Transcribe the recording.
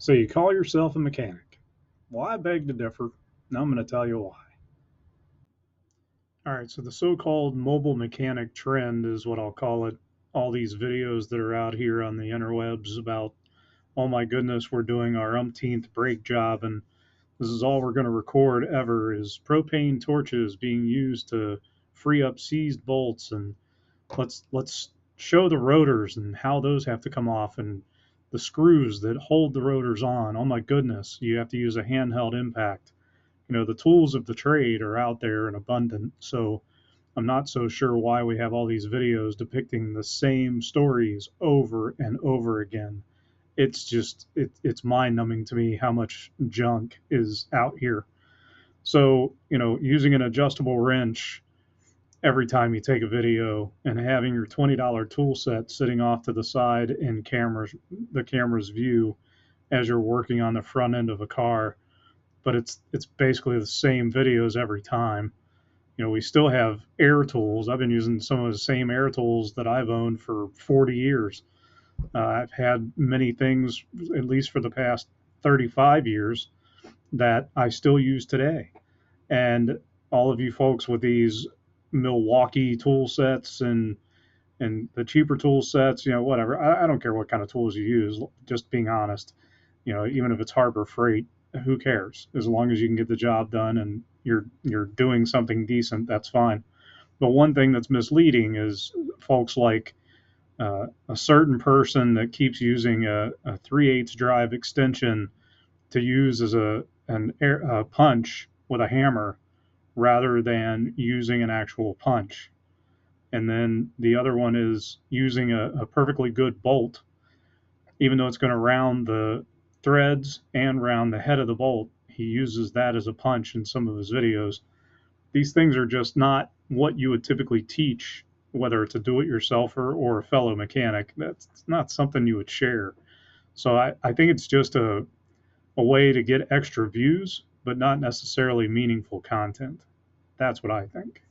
So you call yourself a mechanic. Well, I beg to differ, and I'm going to tell you why. All right, so the so-called mobile mechanic trend is what I'll call it. All these videos that are out here on the interwebs about, oh my goodness, we're doing our umpteenth brake job, and this is all we're going to record ever is propane torches being used to free up seized bolts, and let's show the rotors and how those have to come off, and the screws that hold the rotors on. Oh my goodness, you have to use a handheld impact. The tools of the trade are out there and abundant. So I'm not so sure why we have all these videos depicting the same stories over and over again. It's mind numbing to me how much junk is out here. So, using an adjustable wrench every time you take a video and having your $20 tool set sitting off to the side in the camera's view as you're working on the front end of a car, but it's basically the same videos every time. We still have air tools. I've been using some of the same air tools that I've owned for 40 years. I've had many things, at least for the past 35 years, that I still use today. And all of you folks with these Milwaukee tool sets and the cheaper tool sets, whatever. I don't care what kind of tools you use, just being honest. Even if it's Harbor Freight, who cares? As long as you can get the job done and you're doing something decent, that's fine. But one thing that's misleading is folks like a certain person that keeps using a 3/8 drive extension to use as a punch with a hammer rather than using an actual punch. And then the other one is using a perfectly good bolt, even though it's going to round the threads and round the head of the bolt. He uses that as a punch in some of his videos. These things are just not what you would typically teach, whether it's a do-it-yourselfer or a fellow mechanic. That's not something you would share. So I think it's just a way to get extra views, but not necessarily meaningful content. That's what I think.